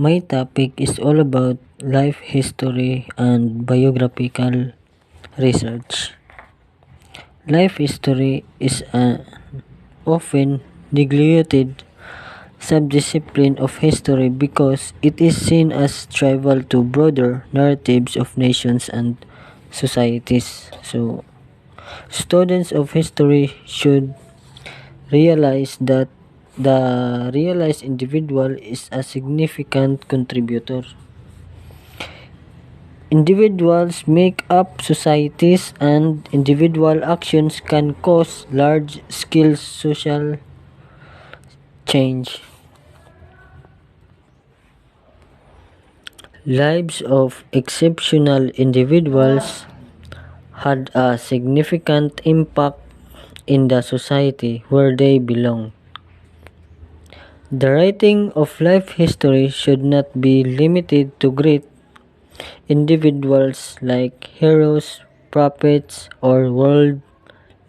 My topic is all about life history and biographical research. Life history is an often neglected subdiscipline of history because it is seen as trivial to broader narratives of nations and societies. So, students of history should realize that the realized individual is a significant contributor. Individuals make up societies, and individual actions can cause large-scale social change. Lives of exceptional individuals had a significant impact in the society where they belong. The writing of life history should not be limited to great individuals like heroes, prophets, or world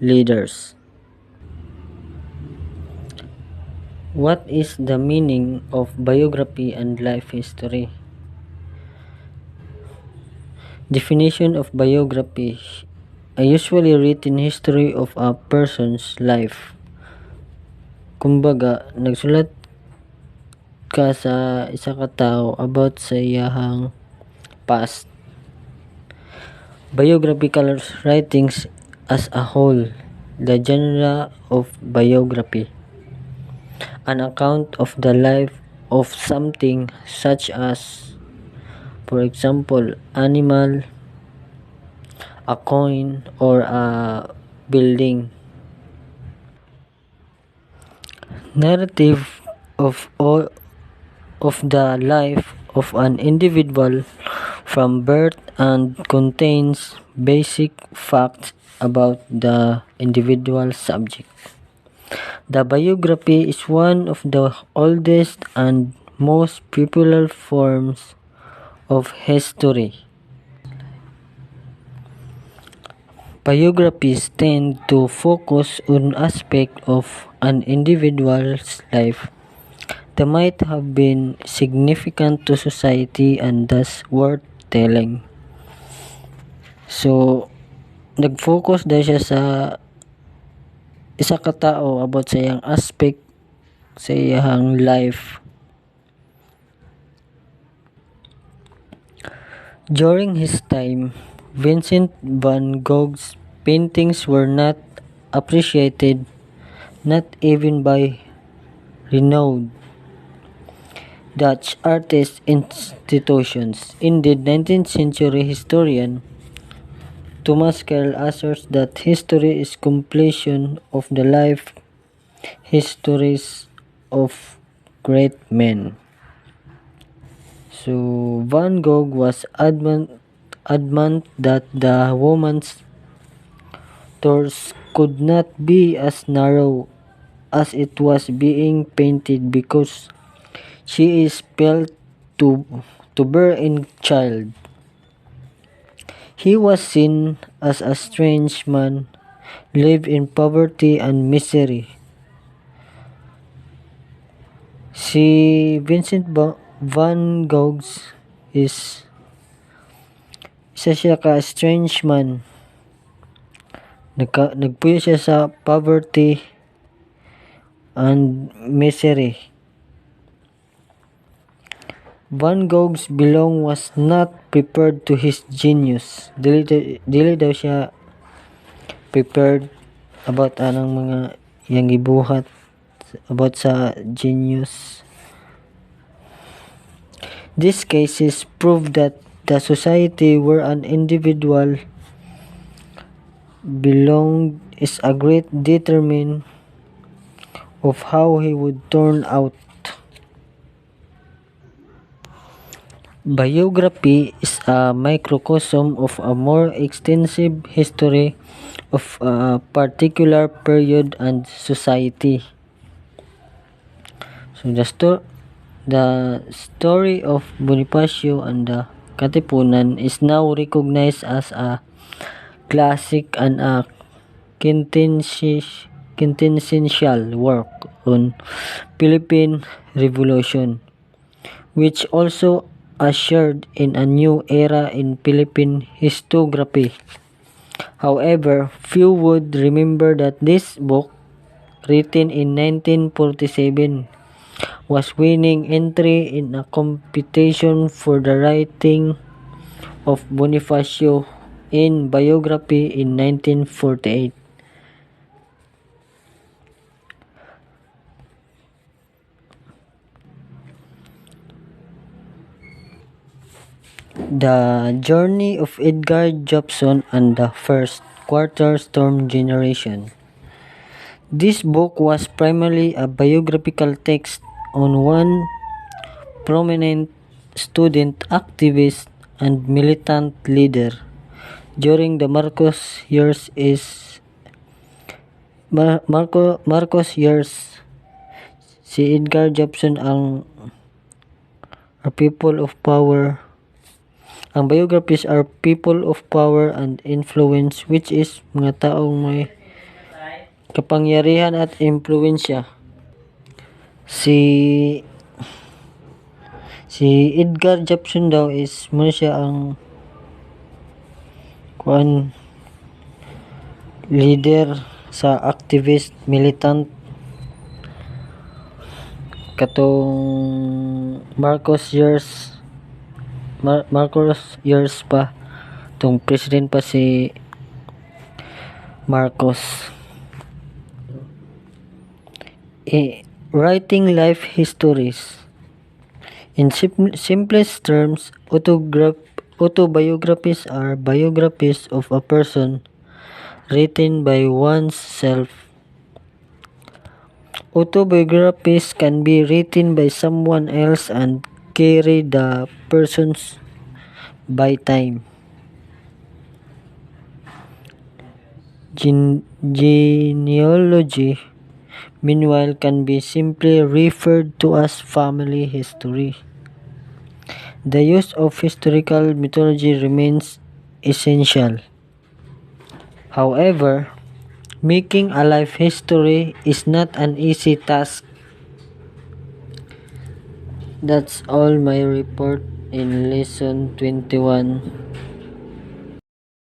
leaders. What is the meaning of biography and life history? Definition of biography: a usually written history of a person's life. Kumbaga, nagsulat ka sa isa ka tao about sa iyahang past. Biographical writings as a whole, the genre of biography, an account of the life of something such as, for example, animal, a coin, or a building. Narrative of all of the life of an individual from birth and contains basic facts about the individual subject. The biography is one of the oldest and most popular forms of history. Biographies tend to focus on aspects of an individual's life that might have been significant to society and thus worth telling. So, nag-focus dahil siya sa isa ka tao about sa iyang aspect sa iyang life. During his time, Vincent van Gogh's paintings were not appreciated, not even by renowned Dutch artist institutions. Indeed, 19th century historian Thomas Carlyle asserts that history is completion of the life histories of great men. So, Van Gogh was adamant that the woman's torso could not be as narrow as it was being painted because she is felt to bear a child. He was seen as a strange man, lived in poverty and misery. Si Vincent van Gogh is isa siya ka strange man. Nagpuyo siya sa poverty and misery. Van Gogh's belong was not prepared to his genius. Dili daw siya prepared about anang mga yang gibuhat about sa genius. These cases prove that the society where an individual belonged is a great determinant of how he would turn out. Biography is a microcosm of a more extensive history of a particular period and society. So the story of Bonifacio and the Katipunan is now recognized as a classic and a quintessential work on Philippine Revolution, which also ushered in a new era in Philippine historiography. However, few would remember that this book, written in 1947, was winning entry in a competition for the writing of Bonifacio in biography in 1948. The Journey of Edgar Jobson and the First Quarter Storm Generation. This book was primarily a biographical text on one prominent student activist and militant leader during the Marcos years. Si Edgar Jobson ang A People of Power. Ang biographies are people of power and influence, which is mga taong may kapangyarihan at impluensya. Si Edgar Jobson daw is mo siya ang leader sa activist militant katong Marcos years pa, tong president pa si Marcos. Writing life histories. In simplest terms, autobiographies are biographies of a person written by oneself. Autobiographies can be written by someone else and carry the persons by time. Genealogy, meanwhile, can be simply referred to as family history. The use of historical mythology remains essential. However, making a life history is not an easy task. That's all my report in lesson 21.